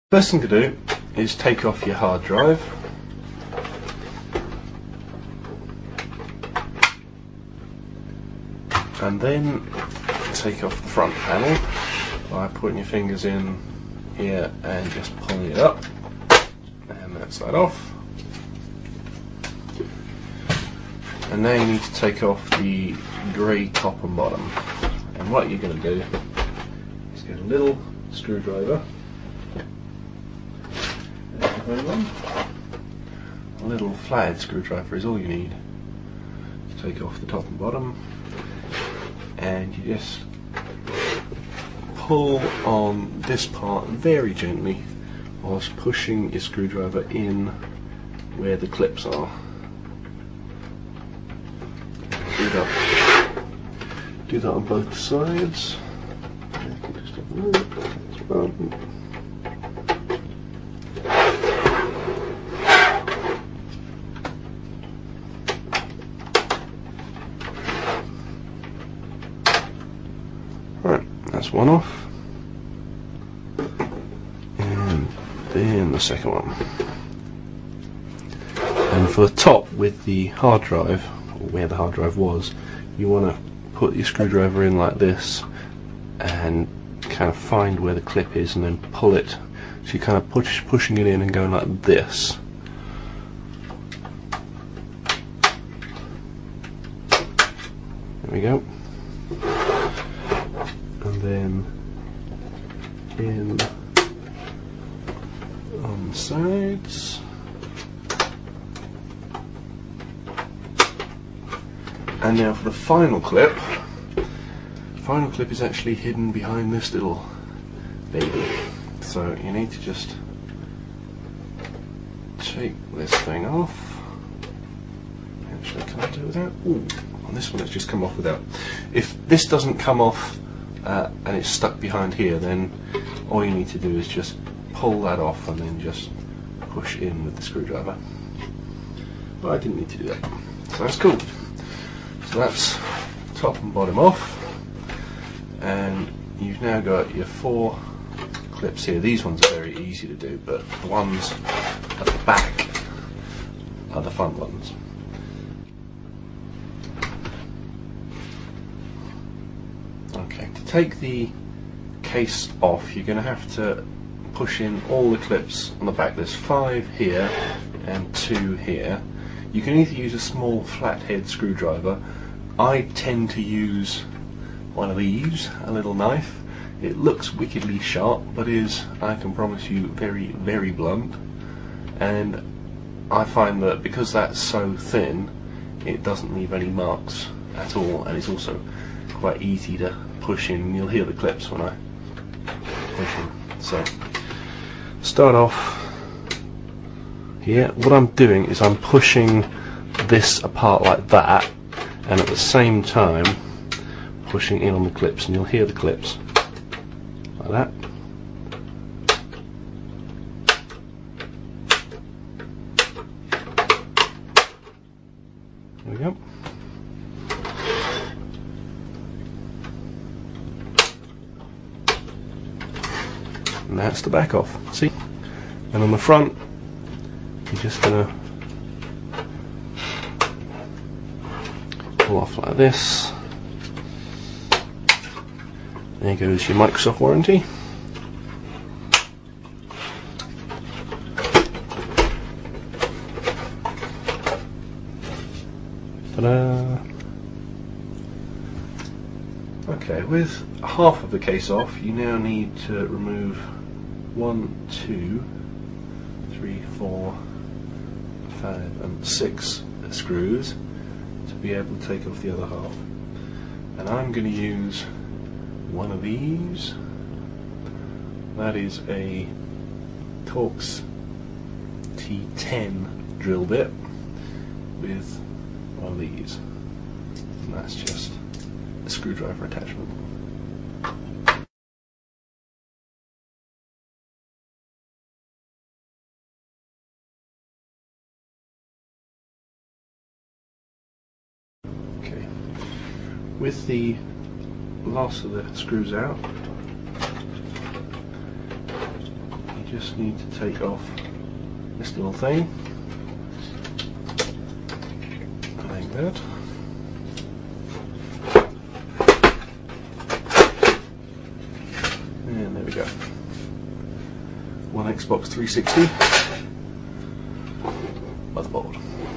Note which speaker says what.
Speaker 1: First thing to do is take off your hard drive. And then take off the front panel by putting your fingers in here and just pulling it up. And that's that off. And now you need to take off the grey top and bottom. And what you're going to do is get a little screwdriver. A little flathead screwdriver is all you need to take off the top and bottom. And you just pull on this part very gently whilst pushing your screwdriver in where the clips are. Do that on both sides. Right, that's one off. And then the second one. And for the top with the hard drive, or where the hard drive was, you want to put your screwdriver in like this and kind of find where the clip is and then pull it. So you're kind of pushing it in and going like this. There we go. And then in on the sides. And now for the final clip. The final clip is actually hidden behind this little baby. So you need to just take this thing off. Actually, can I do it without? Ooh, on this one it's just come off without. If this doesn't come off and it's stuck behind here, then all you need to do is just pull that off and then just push in with the screwdriver. But I didn't need to do that. So that's cool. So that's top and bottom off, and you've now got your 4 clips here. These ones are very easy to do, but the ones at the back are the fun ones. Okay, to take the case off, you're going to have to push in all the clips on the back. There's 5 here and 2 here. You can either use a small flathead screwdriver. I tend to use one of these, a little knife. It looks wickedly sharp, but is, I can promise you, very, very blunt. And I find that because that's so thin, it doesn't leave any marks at all, and it's also quite easy to push in. You'll hear the clips when I push in. So, start off here. What I'm doing is I'm pushing this apart like that, and at the same time pushing in on the clips, and you'll hear the clips like that. There we go. And that's the back off, see? And on the front, you're just going to pull off like this. There goes your Microsoft warranty. Ta-da! Okay, with half of the case off, you now need to remove 1, 2, 3, 4, 5, and 6 screws to be able to take off the other half. And I'm going to use one of these. That is a Torx T10 drill bit with one of these. And that's just a screwdriver attachment. Okay, with the last of the screws out, you just need to take off this little thing, like that. And there we go. One Xbox 360 motherboard.